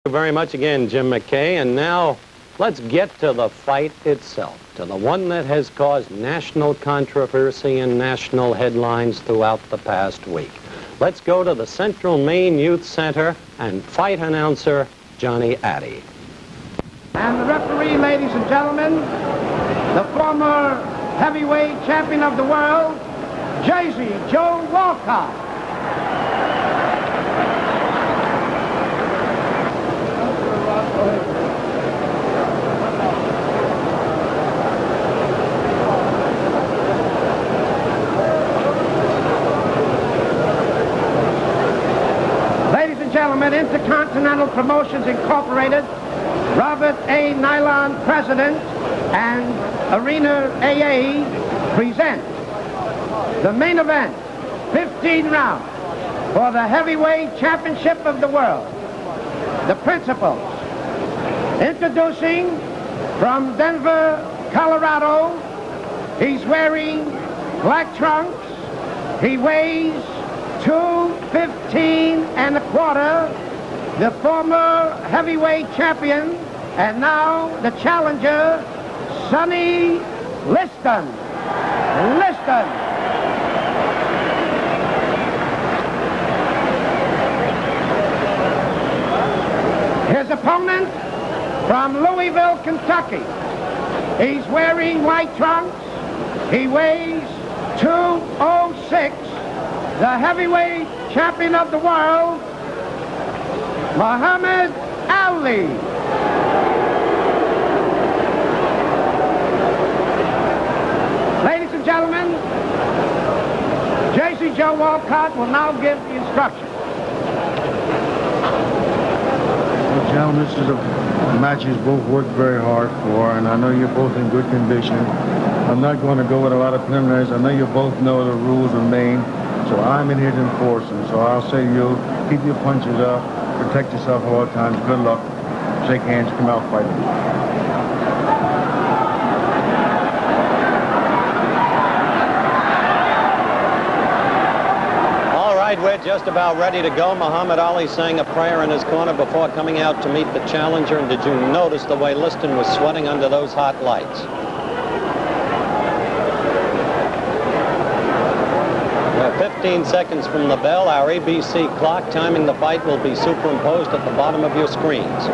Thank you very much again, Jim McKay. And now let's get to the fight itself, to the one that has caused national controversy and national headlines throughout the past week. Let's go to the Central Maine Youth Center and fight announcer Johnny Addy. And the referee, ladies and gentlemen, the former heavyweight champion of the world, Jersey Joe Walcott. Ladies and gentlemen, Intercontinental Promotions Incorporated, Robert A. Nylon, President, and Arena AA present the main event, 15 rounds, for the heavyweight championship of the world. The principals, introducing from Denver, Colorado, he's wearing black trunks, he weighs 215 1/4, the former heavyweight champion, and now the challenger, Sonny Liston. His opponent from Louisville, Kentucky. He's wearing white trunks. He weighs 206. The heavyweight champion of the world, Muhammad Ali. Ladies and gentlemen, Jersey Joe Walcott will now give the instructions. Well, gentlemen, this is a match you both worked very hard for, and I know you're both in good condition. I'm not going to go with a lot of preliminaries. I know you both know the rules of Maine, so I'm in here to enforce them. So I'll say to you, keep your punches up, protect yourself at all times. Good luck. Shake hands, come out fighting. We're just about ready to go. Muhammad Ali saying a prayer in his corner before coming out to meet the challenger. And did you notice the way Liston was sweating under those hot lights? We're 15 seconds from the bell. Our ABC clock timing the fight will be superimposed at the bottom of your screens.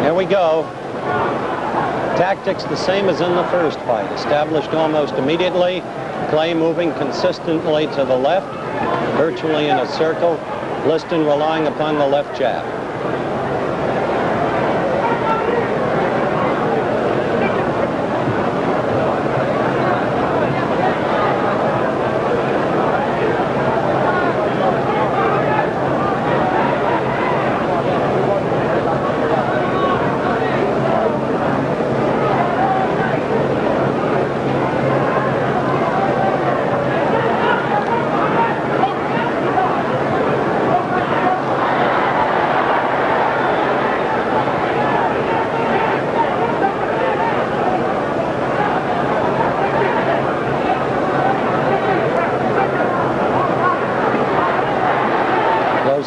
Here we go. Tactics the same as in the first fight, established almost immediately. Clay moving consistently to the left, virtually in a circle. Liston relying upon the left jab.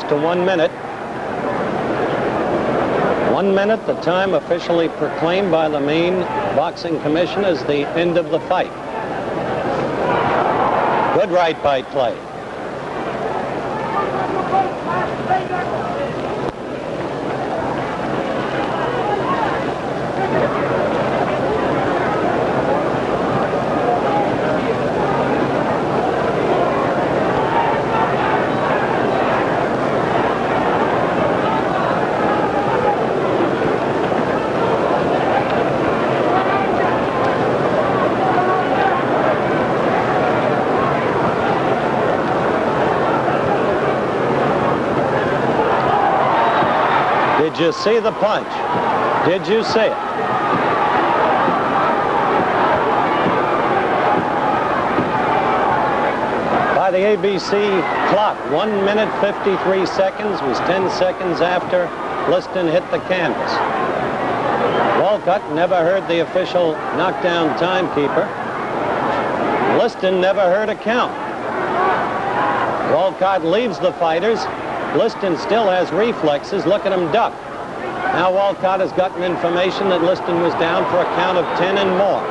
To 1 minute. 1 minute, the time officially proclaimed by the Maine Boxing Commission as the end of the fight. Good right by Clay. Did you see the punch? Did you see it? By the ABC clock, 1 minute 53 seconds was 10 seconds after Liston hit the canvas. Walcott never heard the official knockdown timekeeper. Liston never heard a count. Walcott leaves the fighters. Liston still has reflexes. Look at him duck. Now Walcott has gotten information that Liston was down for a count of 10 and more.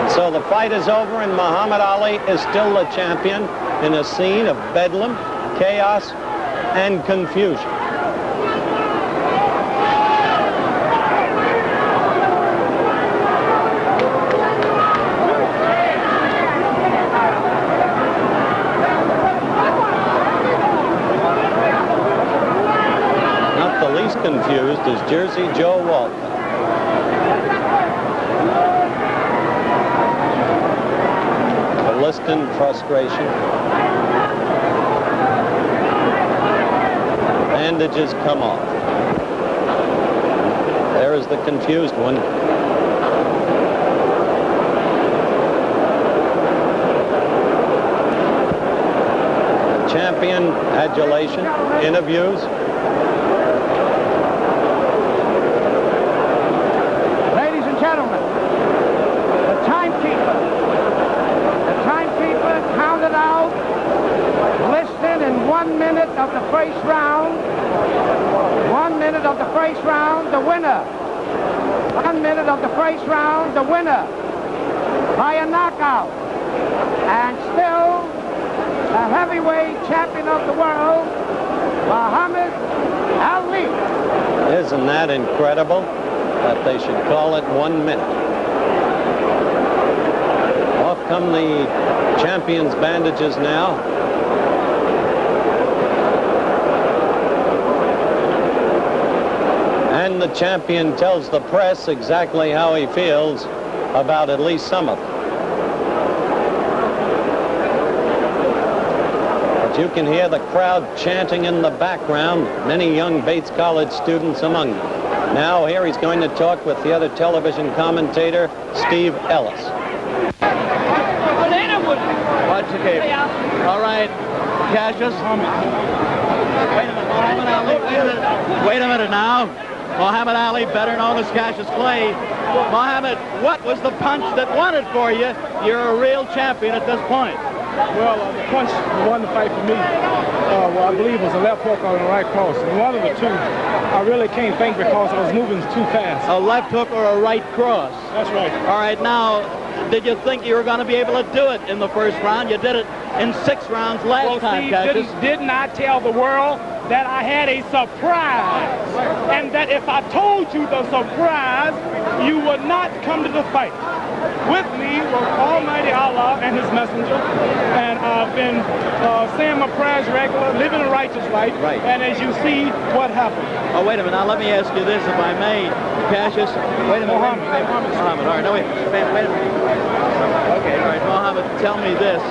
And so the fight is over, and Muhammad Ali is still the champion in a scene of bedlam, chaos, and confusion. Confused is Jersey Joe Walton. The Liston frustration. Bandages come off. There is the confused one. Champion adulation, interviews. Gentlemen, the timekeeper counted out Liston in 1 minute of the first round. 1 minute of the first round, the winner. 1 minute of the first round, the winner by a knockout. And still the heavyweight champion of the world, Muhammad Ali. Isn't that incredible? That they should call it 1 minute. Off come the champion's bandages now. And the champion tells the press exactly how he feels about at least some of them. But you can hear the crowd chanting in the background, many young Bates College students among them. Now here he's going to talk with the other television commentator, Steve Ellis. Watch the game. All right, Cassius. Wait a minute now. Muhammad Ali, better known as Cassius Clay. Muhammad, what was the punch that won it for you? You're a real champion at this point. Well, the punch that won the fight for me, well, I believe was a left hook or a right cross. And one of the two, I really can't think because I was moving too fast. A left hook or a right cross? That's right. All right, now, did you think you were going to be able to do it in the first round? You did it in 6 rounds last time, Cassius. Didn't I tell the world that I had a surprise? And that if I told you the surprise, you would not come to the fight. With me was Almighty Allah and his messenger, and I've been saying my prayers regular, living a righteous life, right. And as you see, what happened. Oh, wait a minute. Now, let me ask you this, if I may, Cassius. Wait a minute. Muhammad. All right, no, wait a minute. Okay, all right, Muhammad, tell me this.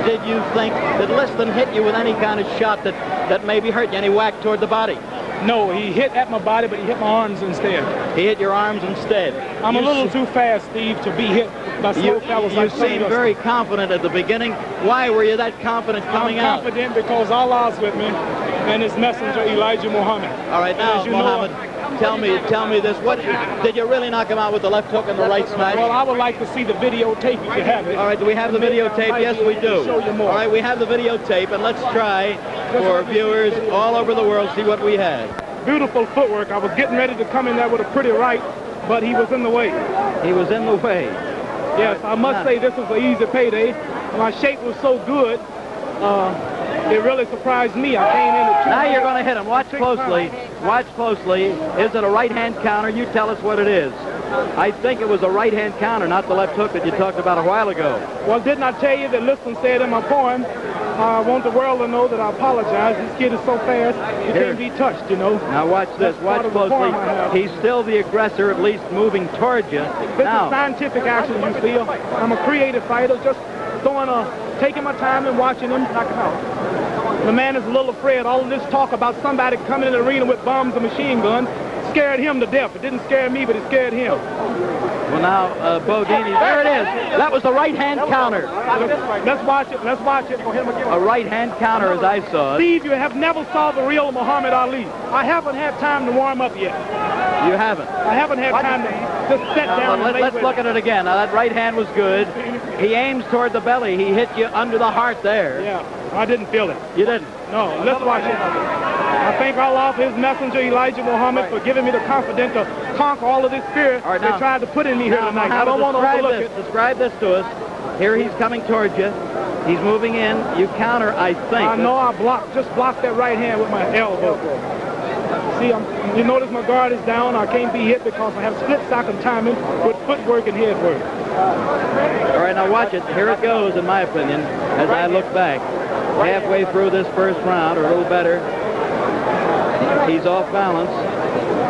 Did you think that Liston hit you with any kind of shot that maybe hurt you, any whack toward the body? No, he hit at my body, but he hit my arms instead. He hit your arms instead. I'm a little too fast, Steve, to be hit by slow fellas like you seemed very confident at the beginning. Why were you that confident coming out? I'm confident because Allah's with me and his messenger, Elijah Muhammad. All right, now, Muhammad, tell me this. What did you really knock him out with the left hook and the right smash? Well, I would like to see the videotape if you have it. All right, do we have the videotape? Yes, we do. Show you more. All right, we have the videotape, and let's try for viewers all over the world see what we had. Beautiful footwork. I was getting ready to come in there with a pretty right, but he was in the way. He was in the way. Yes, I must say this was an easy payday. My shape was so good, it really surprised me. I came in at 2. Now you're going to hit him. Watch closely. Watch closely. Is it a right-hand counter? You tell us what it is. I think it was a right-hand counter, not the left hook that you talked about a while ago. Well, didn't I tell you that Liston said in my poem, I want the world to know that I apologize. This kid is so fast, he can't be touched, you know. Now watch this. Watch closely. He's still the aggressor, at least moving towards you. This is scientific action, you feel. I'm a creative fighter, just taking my time and watching him knock him out. The man is a little afraid. All of this talk about somebody coming in the arena with bombs and machine guns scared him to death. It didn't scare me, but it scared him. Well, now, Bodini, there it is. That was the right-hand counter. Let's watch it. Let's watch it. A right-hand counter, as I saw it. Steve, you have never saw the real Muhammad Ali. I haven't had time to warm up yet. You haven't? I haven't had time to just sat down. Let's look at it again. Now, that right hand was good. He aims toward the belly. He hit you under the heart there. Yeah, I didn't feel it. You didn't? No, let's watch it. I thank Allah for his messenger, Elijah Muhammad, for giving me the confidence to conquer all of this fear right, they tried to put in me here tonight. I don't want to overlook it. Describe this to us. Here he's coming towards you. He's moving in. You counter, I think. I know I just blocked that right hand with my elbow. See, you notice my guard is down. I can't be hit because I have split-second timing with footwork and head work. All right, now watch it. Here it goes, in my opinion, as I look back. Halfway through this first round, or a little better, he's off balance.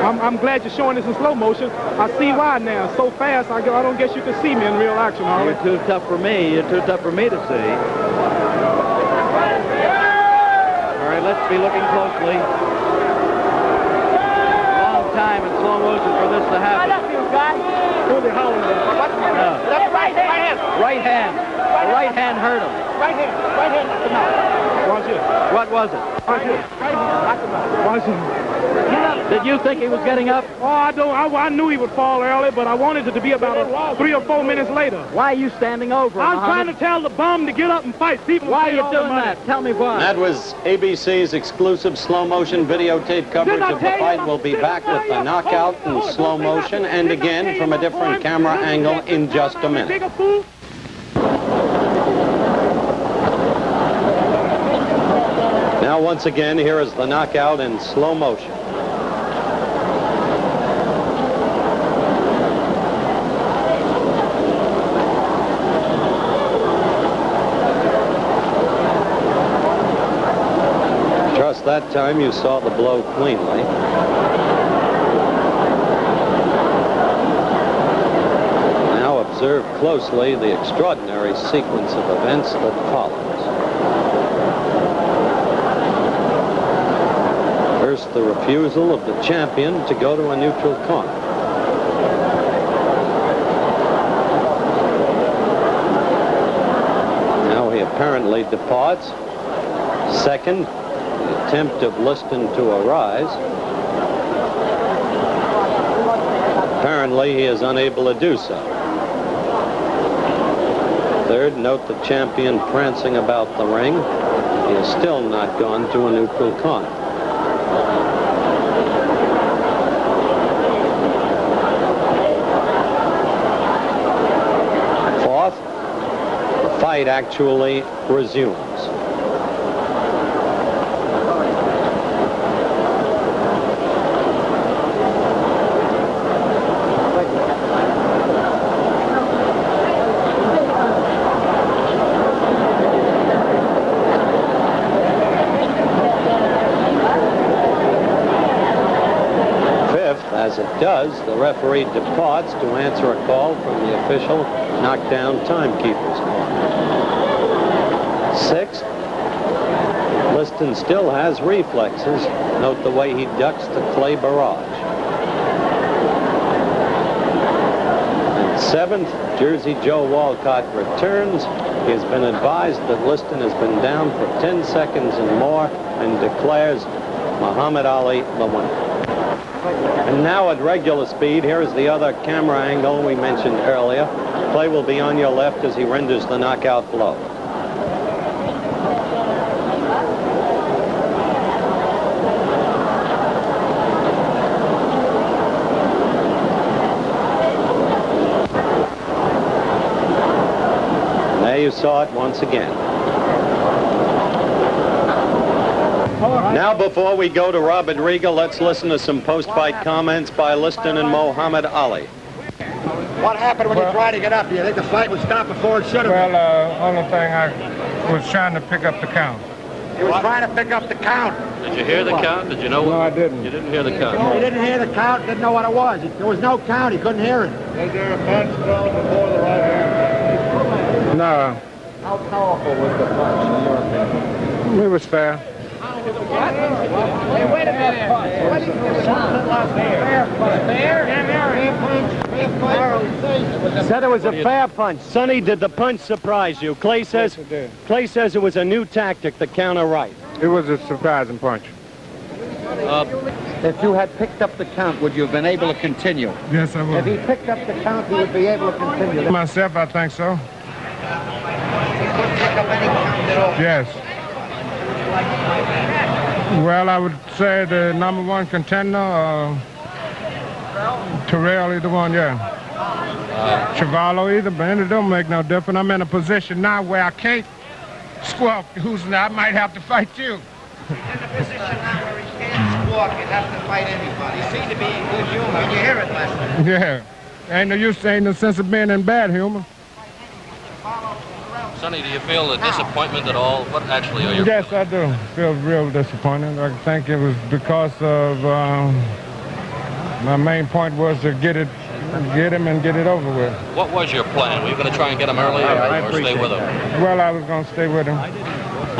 I'm glad you're showing this in slow motion. I see why now. So fast, I don't guess you can see me in real action, Harley. You're too tough for me. You're too tough for me to see. All right, let's be looking closely. Long time in slow motion for this to happen. Who's he howling about? No. That's right hand. Right hand. The right hand hurt him. Right hand. Right hand. Knock him out. Watch it. What was it? Right hand. Right hand. Knock him out. Watch it. Did you think he was getting up? Oh, I knew he would fall early, but I wanted it to be about 3 or 4 minutes later. Why are you standing over him, I'm trying to tell the bum to get up and fight. People Why are you doing that? Tell me why. That was ABC's exclusive slow motion videotape coverage of the fight. We'll be back with the knockout in slow motion and again from a different camera angle in just a minute. Now once again, here is the knockout in slow motion. Just that time you saw the blow cleanly. Now observe closely the extraordinary sequence of events that follows. First, the refusal of the champion to go to a neutral corner. Now he apparently departs. Second, the attempt of Liston to arise. Apparently, he is unable to do so. Third, note the champion prancing about the ring. He has still not gone to a neutral corner. Fourth, the fight actually resumes. As it does, the referee departs to answer a call from the official knockdown timekeeper's corner. Sixth, Liston still has reflexes. Note the way he ducks the clay barrage. And seventh, Jersey Joe Walcott returns. He has been advised that Liston has been down for 10 seconds and more and declares Muhammad Ali the winner. And now at regular speed, here is the other camera angle we mentioned earlier. Play will be on your left as he renders the knockout blow. And there you saw it once again. Now, before we go to Robert Riegel, let's listen to some post-fight comments by Liston and Muhammad Ali. What happened when you tried to get up? Do you think the fight would stop before it should have? Well, only thing I was trying to pick up the count. He was trying to pick up the count. Did you hear the count? Did you know? No, I didn't. You didn't hear the count? He didn't hear the count, didn't know what it was. There was no count, he couldn't hear it. Was there a punch thrown before the right hand? No. How powerful was the punch in your opinion? It was fair. Hey, wait a minute. What is this? Fair? Said it was a fair punch. Sonny, did the punch surprise you? Clay says it was a new tactic, the counter right. It was a surprising punch. If you had picked up the count, would you have been able to continue? Yes, I If would. he picked up the count, he would be able to continue. Myself, I think so. He couldn't pick up any count at all. Yes. Well, I would say the number one contender, Terrell, either one, yeah. Chavallo, either, but it don't make no difference. I'm in a position now where I can't squawk who's not. I might have to fight you. In the position now where he can't squawk, he'd have to fight anybody. He seemed to be in good humor. Did you hear it last night? Yeah. Ain't no use, ain't no sense of being in bad humor. Sonny, do you feel a disappointment at all? What actually are your Yes, feelings? I do. Feel real disappointed. I think it was because of my main point was to get him and get it over with. What was your plan? Were you going to try and get him early or stay with him? Well, I was going to stay with him.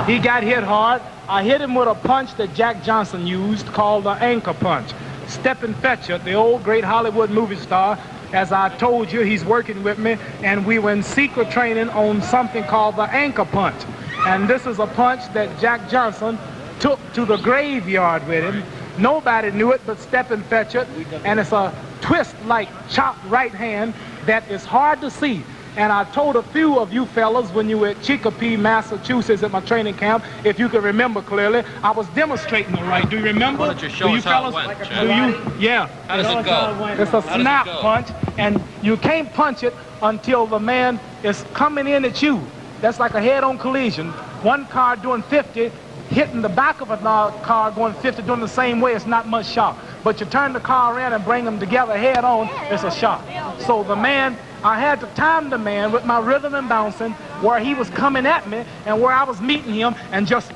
He got hit hard. I hit him with a punch that Jack Johnson used called the anchor punch. Stephen Fetcher, the old great Hollywood movie star, as I told you, he's working with me, and we were in secret training on something called the anchor punch. And this is a punch that Jack Johnson took to the graveyard with him. Nobody knew it but Stephen Fetcher, and it's a twist-like chopped right hand that is hard to see. And I told a few of you fellas when you were at Chicopee, Massachusetts at my training camp, if you can remember clearly, I was demonstrating the right. Do you remember? Why don't you show us how it went, Jack? Do you? Yeah. How does it go? It's a How does it snap go? punch, and you can't punch it until the man is coming in at you. That's like a head-on collision. One car doing 50, hitting the back of another car going 50, doing the same way, it's not much shock. But you turn the car around and bring them together head-on, it's a shock. So the man, I had to time the man with my rhythm and bouncing where he was coming at me and where I was meeting him, and just,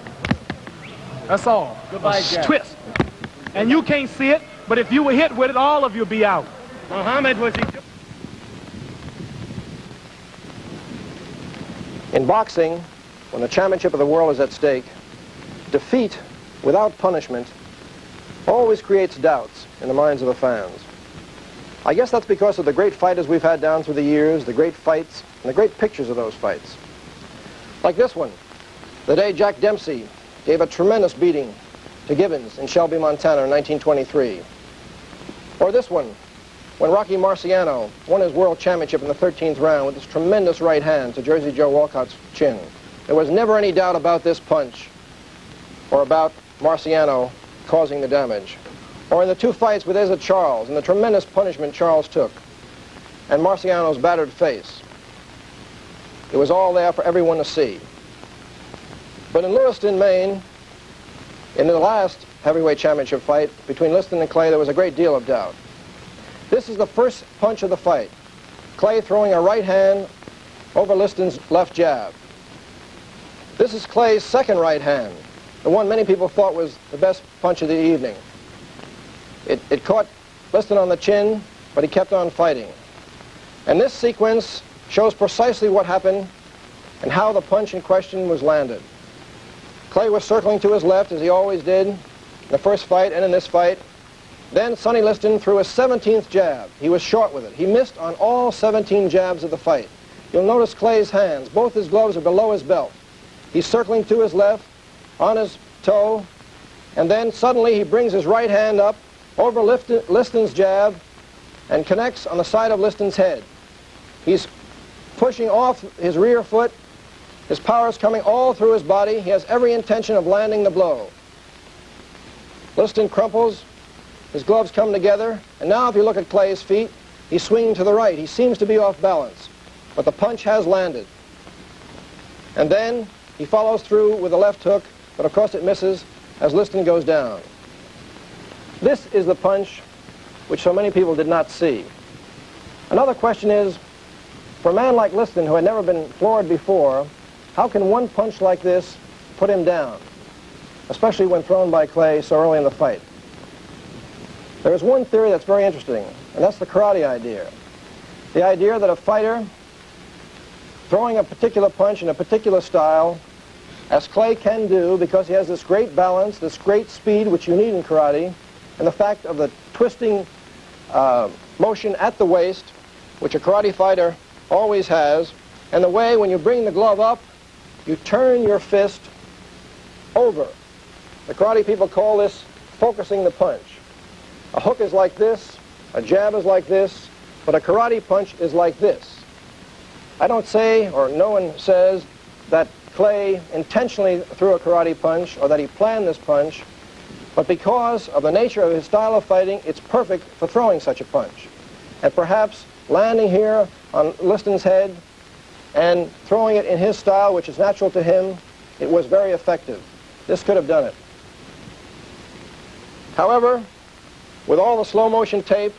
that's all. Goodbye, A Jack. twist. And you can't see it, but if you were hit with it, all of you would be out. Muhammad, was he... In boxing, when the championship of the world is at stake, defeat without punishment always creates doubts in the minds of the fans. I guess that's because of the great fighters we've had down through the years, the great fights, and the great pictures of those fights. Like this one, the day Jack Dempsey gave a tremendous beating to Gibbons in Shelby, Montana in 1923. Or this one, when Rocky Marciano won his world championship in the 13th round with his tremendous right hand to Jersey Joe Walcott's chin. There was never any doubt about this punch or about Marciano causing the damage. Or in the two fights with Eza Charles and the tremendous punishment Charles took and Marciano's battered face. It was all there for everyone to see. But in Lewiston, Maine, in the last heavyweight championship fight between Liston and Clay, there was a great deal of doubt. This is the first punch of the fight. Clay throwing a right hand over Liston's left jab. This is Clay's second right hand, the one many people thought was the best punch of the evening. It caught Liston on the chin, but he kept on fighting. And this sequence shows precisely what happened and how the punch in question was landed. Clay was circling to his left, as he always did in the first fight and in this fight. Then Sonny Liston threw a 17th jab. He was short with it. He missed on all 17 jabs of the fight. You'll notice Clay's hands. Both his gloves are below his belt. He's circling to his left, on his toe, and then suddenly he brings his right hand up over Liston's jab and connects on the side of Liston's head. He's pushing off his rear foot. His power is coming all through his body. He has every intention of landing the blow. Liston crumples. His gloves come together. And now if you look at Clay's feet, he's swinging to the right. He seems to be off balance. But the punch has landed. And then he follows through with a left hook, but of course it misses as Liston goes down. This is the punch which so many people did not see. Another question is, for a man like Liston, who had never been floored before, how can one punch like this put him down, especially when thrown by Clay so early in the fight? There is one theory that's very interesting, and that's the karate idea. The idea that a fighter throwing a particular punch in a particular style, as Clay can do because he has this great balance, this great speed which you need in karate, and the fact of the twisting motion at the waist, which a karate fighter always has, and the way when you bring the glove up, you turn your fist over. The karate people call this focusing the punch. A hook is like this, a jab is like this, but a karate punch is like this. I don't say, or no one says, that Clay intentionally threw a karate punch or that he planned this punch, but because of the nature of his style of fighting, it's perfect for throwing such a punch. And perhaps landing here on Liston's head and throwing it in his style, which is natural to him, it was very effective. This could have done it. However, with all the slow motion tape,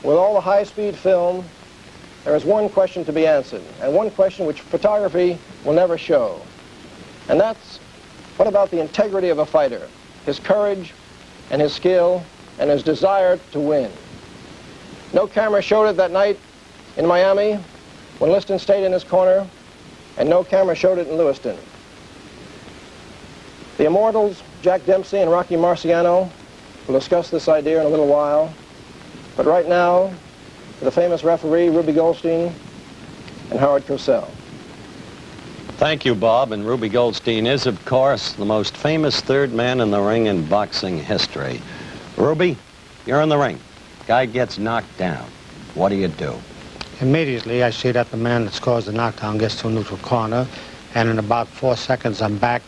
with all the high-speed film, there is one question to be answered, and one question which photography will never show. And that's, what about the integrity of a fighter, his courage and his skill and his desire to win? No camera showed it that night in Miami when Liston stayed in his corner, and no camera showed it in Lewiston. The immortals, Jack Dempsey and Rocky Marciano, will discuss this idea in a little while, but right now, the famous referee, Ruby Goldstein, and Howard Cosell. Thank you, Bob. And Ruby Goldstein is, of course, the most famous third man in the ring in boxing history. Ruby, you're in the ring. Guy gets knocked down. What do you do? Immediately, I see that the man that's caused the knockdown gets to a neutral corner, and in about 4 seconds, I'm back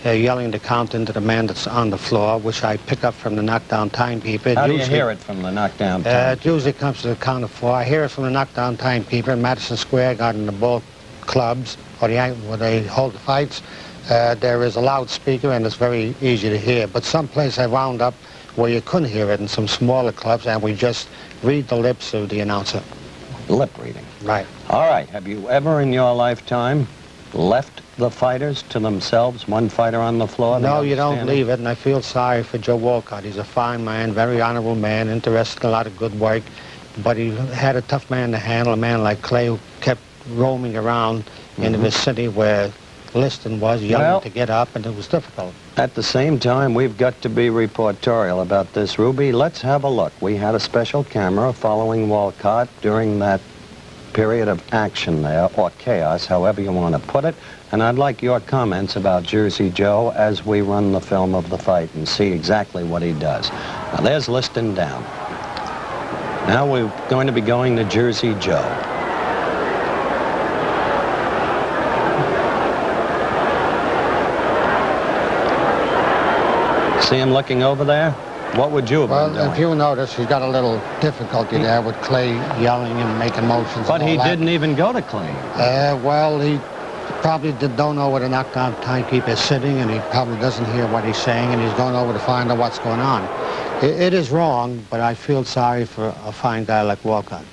yelling the count into the man that's on the floor, which I pick up from the knockdown timekeeper. How do you hear it from the knockdown timekeeper? It usually comes to the count of 4. I hear it from the knockdown timekeeper in Madison Square Garden, the ball clubs, or where they hold the fights. There is a loudspeaker, and it's very easy to hear. But someplace I wound up where you couldn't hear it in some smaller clubs, and we just read the lips of the announcer. Lip reading. Right. All right. Have you ever in your lifetime left the fighters to themselves, one fighter on the floor? No, you don't leave it, and I feel sorry for Joe Walcott. He's a fine man, very honorable man, interested in a lot of good work, but he had a tough man to handle, a man like Clay who kept roaming around in the vicinity where Liston was, yelling to get up, and it was difficult. At the same time, we've got to be reportorial about this, Ruby. Let's have a look. We had a special camera following Walcott during that period of action there, or chaos, however you want to put it. And I'd like your comments about Jersey Joe as we run the film of the fight and see exactly what he does. Now, there's Liston down. Now we're going to be going to Jersey Joe. See him looking over there? What would you have been doing? Well, if you notice, he's got a little difficulty there with Clay yelling and making motions. But he didn't even go to Clay. Well, he probably don't know where the knockdown timekeeper is sitting, and he probably doesn't hear what he's saying, and he's going over to find out what's going on. It is wrong, but I feel sorry for a fine guy like Walcott.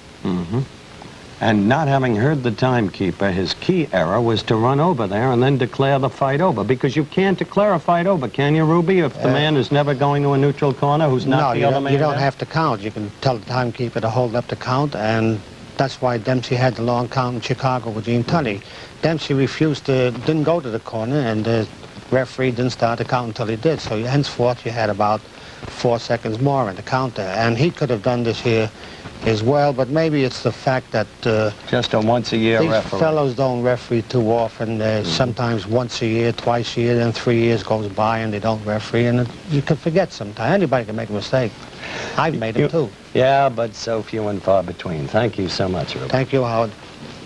And not having heard the timekeeper, his key error was to run over there and then declare the fight over. Because you can't declare a fight over, can you, Ruby, if the man is never going to a neutral corner who's not the other man? No, you don't have to count. You can tell the timekeeper to hold up the count, and that's why Dempsey had the long count in Chicago with Gene Tunney. Dempsey didn't go to the corner, and the referee didn't start the count until he did. So henceforth, you had about 4 seconds more in the count there. And he could have done this here as well, but maybe it's the fact that just a once-a-year these referee. Fellows don't referee too often. Sometimes once a year, twice a year, then 3 years goes by and they don't referee, and you can forget sometimes. Anybody can make a mistake. I've made them too. Yeah, but so few and far between. Thank you so much, Ruby. Thank you, Howard.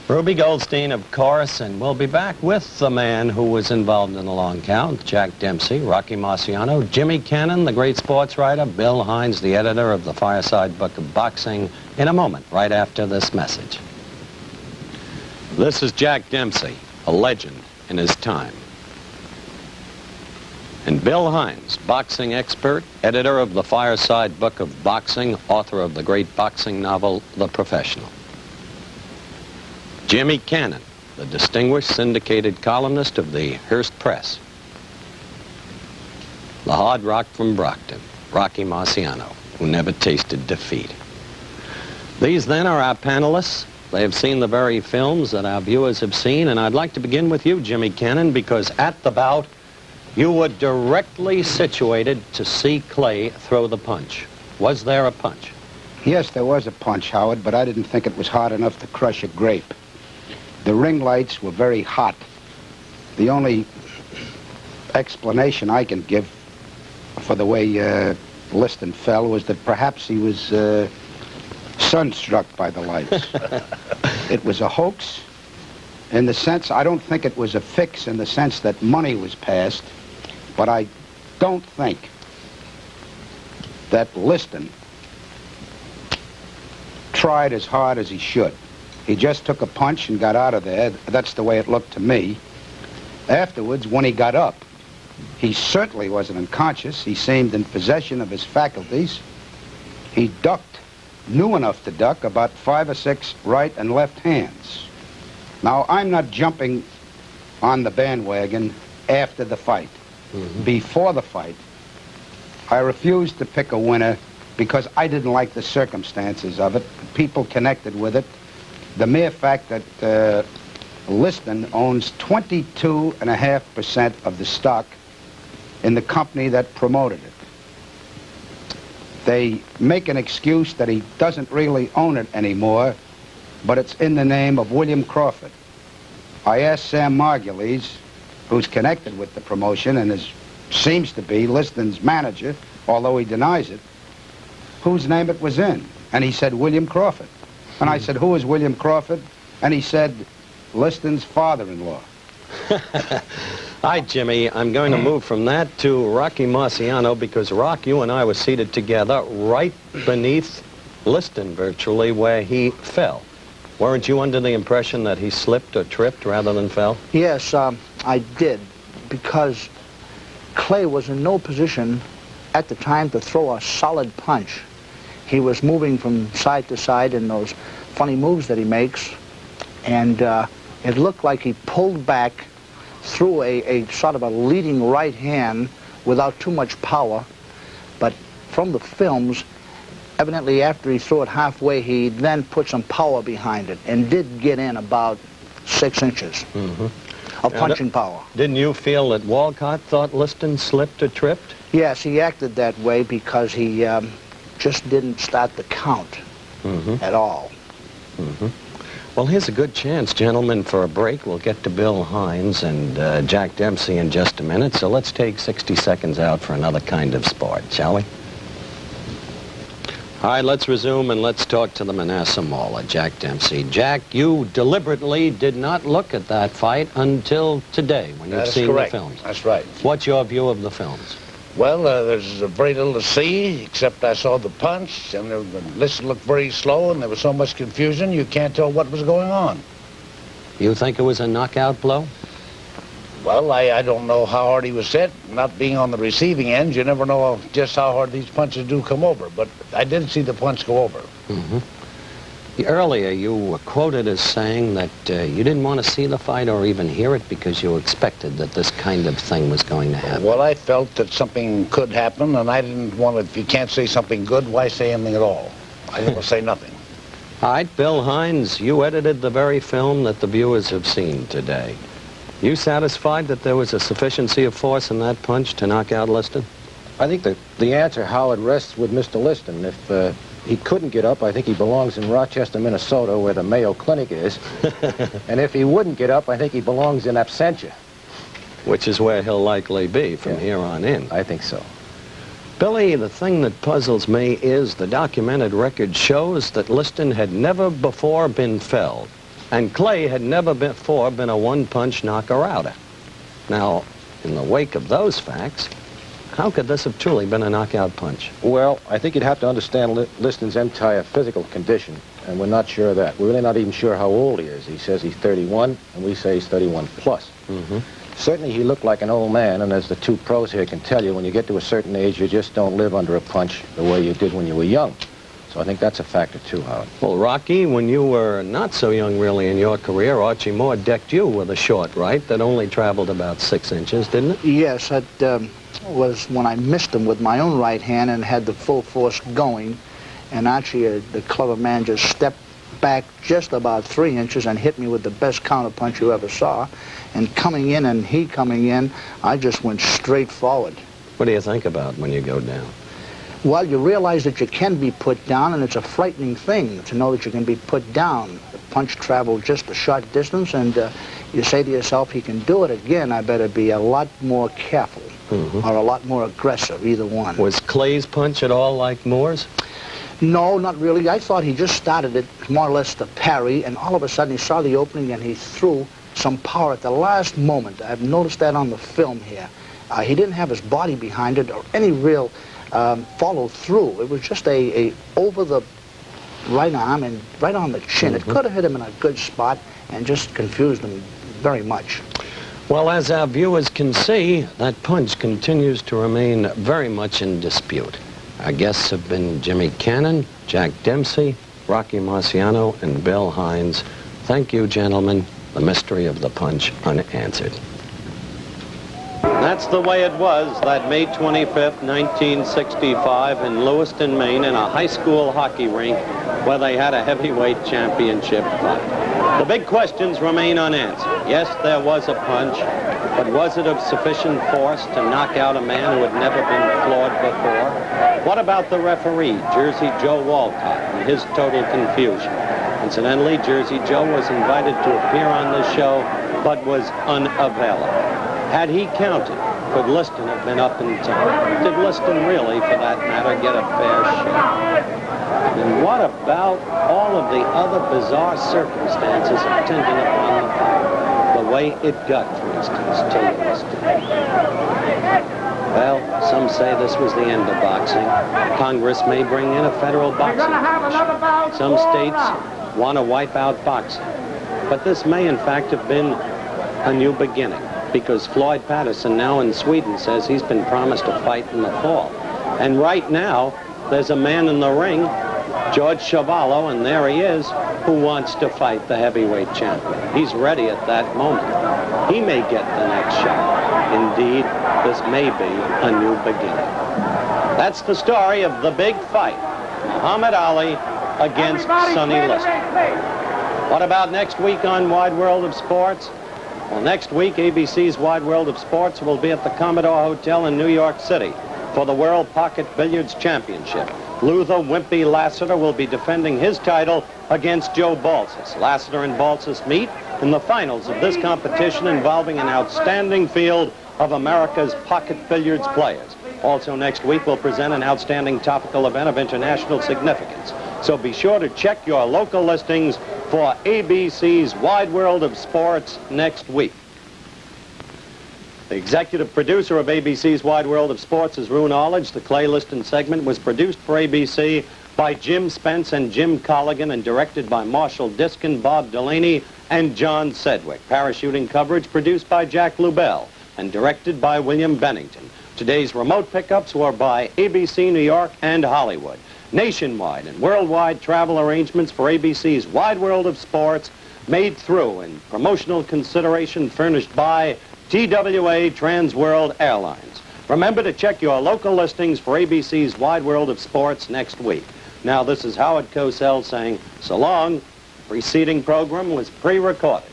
Ruby Goldstein, of course, and we'll be back with the man who was involved in the long count, Jack Dempsey, Rocky Marciano, Jimmy Cannon, the great sports writer, Bill Hines, the editor of the Fireside Book of Boxing, in a moment, right after this message. This is Jack Dempsey, a legend in his time. And Bill Hines, boxing expert, editor of the Fireside Book of Boxing, author of the great boxing novel, The Professional. Jimmy Cannon, the distinguished syndicated columnist of the Hearst Press. The hard rock from Brockton, Rocky Marciano, who never tasted defeat. These then are our panelists. They have seen the very films that our viewers have seen, and I'd like to begin with you, Jimmy Cannon, because at the bout, you were directly situated to see Clay throw the punch. Was there a punch? Yes, there was a punch, Howard, but I didn't think it was hard enough to crush a grape. The ring lights were very hot. The only explanation I can give for the way Liston fell was that perhaps he was sunstruck by the lights. It was a hoax in the sense, I don't think it was a fix in the sense that money was passed, but I don't think that Liston tried as hard as he should. He just took a punch and got out of there. That's the way it looked to me. Afterwards, when he got up, he certainly wasn't unconscious. He seemed in possession of his faculties. He ducked, knew enough to duck, about 5 or 6 right and left hands. Now, I'm not jumping on the bandwagon after the fight. Before the fight, I refused to pick a winner because I didn't like the circumstances of it, the people connected with it, the mere fact that Liston owns 22.5% of the stock in the company that promoted it. They make an excuse that he doesn't really own it anymore, but it's in the name of William Crawford. I asked Sam Margulies, who's connected with the promotion and seems to be Liston's manager, although he denies it, whose name it was in. And he said, William Crawford. And I said, who is William Crawford? And he said, Liston's father-in-law. Hi, Jimmy. I'm going to move from that to Rocky Marciano because, Rock, you and I were seated together right beneath Liston, virtually, where he fell. Weren't you under the impression that he slipped or tripped rather than fell? Yes, I did, because Clay was in no position at the time to throw a solid punch. He was moving from side to side in those funny moves that he makes, and it looked like he pulled back through a sort of a leading right hand without too much power. But from the films, evidently after he threw it halfway, he then put some power behind it and did get in about 6 inches of punching power. Didn't you feel that Walcott thought Liston slipped or tripped? Yes, he acted that way because he just didn't start the count at all. Well, here's a good chance, gentlemen, for a break. We'll get to Bill Hines and Jack Dempsey in just a minute, so let's take 60 seconds out for another kind of sport, shall we? All right, let's resume and let's talk to the Manasseh Mauler, Jack Dempsey. Jack, you deliberately did not look at that fight until today when you've seen the films. That's right. What's your view of the films? Well, there's very little to see, except I saw the punch, and the list looked very slow, and there was so much confusion, you can't tell what was going on. You think it was a knockout blow? Well, I don't know how hard he was hit. Not being on the receiving end, you never know just how hard these punches do come over, but I did see the punch go over. Earlier, you were quoted as saying that you didn't want to see the fight or even hear it because you expected that this kind of thing was going to happen. Well, I felt that something could happen, and I didn't want to, if you can't say something good, why say anything at all? I didn't want to say nothing. All right, Bill Hines, you edited the very film that the viewers have seen today. You satisfied that there was a sufficiency of force in that punch to knock out Liston? I think the answer, Howard, rests with Mr. Liston. If he couldn't get up, I think he belongs in Rochester, Minnesota, where the Mayo Clinic is. And if he wouldn't get up, I think he belongs in absentia. Which is where he'll likely be from here on in. I think so. Billy, the thing that puzzles me is the documented record shows that Liston had never before been felled, and Clay had never before been a one-punch knocker-outer. Now, in the wake of those facts, how could this have truly been a knockout punch? Well, I think you'd have to understand Liston's entire physical condition, and we're not sure of that. We're really not even sure how old he is. He says he's 31, and we say he's 31 plus. Certainly he looked like an old man, and as the two pros here can tell you, when you get to a certain age, you just don't live under a punch the way you did when you were young. So I think that's a factor too, Howard. Well, Rocky, when you were not so young really in your career, Archie Moore decked you with a short right that only traveled about 6 inches, didn't it? Yes, that was when I missed him with my own right hand and had the full force going. And Archie, the clever man, just stepped back just about 3 inches and hit me with the best counterpunch you ever saw. And coming in and he coming in, I just went straight forward. What do you think about when you go down? Well, you realize that you can be put down, and it's a frightening thing to know that you can be put down. The punch traveled just a short distance, and you say to yourself, he can do it again, I better be a lot more careful. or a lot more aggressive, either one. Was Clay's punch at all like Moore's? No, not really. I thought he just started it more or less to parry, and all of a sudden he saw the opening and he threw some power at the last moment. I've noticed that on the film here. He didn't have his body behind it or any real follow through. It was just a over the right arm and right on the chin. It could have hit him in a good spot and just confused him very much. Well, as our viewers can see, that punch continues to remain very much in dispute. Our guests have been Jimmy Cannon, Jack Dempsey, Rocky Marciano, and Bill Hines. Thank you, gentlemen. The mystery of the punch unanswered. That's the way it was that May 25th, 1965 in Lewiston, Maine, in a high school hockey rink where they had a heavyweight championship fight. The big questions remain unanswered. Yes, there was a punch, but was it of sufficient force to knock out a man who had never been floored before? What about the referee, Jersey Joe Walcott, and his total confusion? Incidentally, Jersey Joe was invited to appear on this show, but was unavailable. Had he counted, could Liston have been up in time? Did Liston really, for that matter, get a fair shake? And what about all of the other bizarre circumstances attending upon the fight? The way it got, for instance, to Liston. Well, some say this was the end of boxing. Congress may bring in a federal boxing match. Some states want to wipe out boxing. But this may, in fact, have been a new beginning, because Floyd Patterson now in Sweden says he's been promised a fight in the fall. And right now, there's a man in the ring, George Chuvalo, and there he is, who wants to fight the heavyweight champion. He's ready at that moment. He may get the next shot. Indeed, this may be a new beginning. That's the story of the big fight, Muhammad Ali against Sonny Liston. What about next week on Wide World of Sports? Well, next week, ABC's Wide World of Sports will be at the Commodore Hotel in New York City for the World Pocket Billiards Championship. Luther Wimpy Lassiter will be defending his title against Joe Balsas. Lassiter and Balsas meet in the finals of this competition involving an outstanding field of America's pocket billiards players. Also next week, we'll present an outstanding topical event of international significance. So be sure to check your local listings for ABC's Wide World of Sports next week. The executive producer of ABC's Wide World of Sports is Rune Arledge. The Clay Liston segment was produced for ABC by Jim Spence and Jim Colligan and directed by Marshall Diskin, Bob Delaney, and John Sedgwick. Parachuting coverage produced by Jack Lubell and directed by William Bennington. Today's remote pickups were by ABC New York and Hollywood. Nationwide and worldwide travel arrangements for ABC's Wide World of Sports made through and promotional consideration furnished by TWA Trans World Airlines. Remember to check your local listings for ABC's Wide World of Sports next week. Now, this is Howard Cosell saying so long. The preceding program was pre-recorded.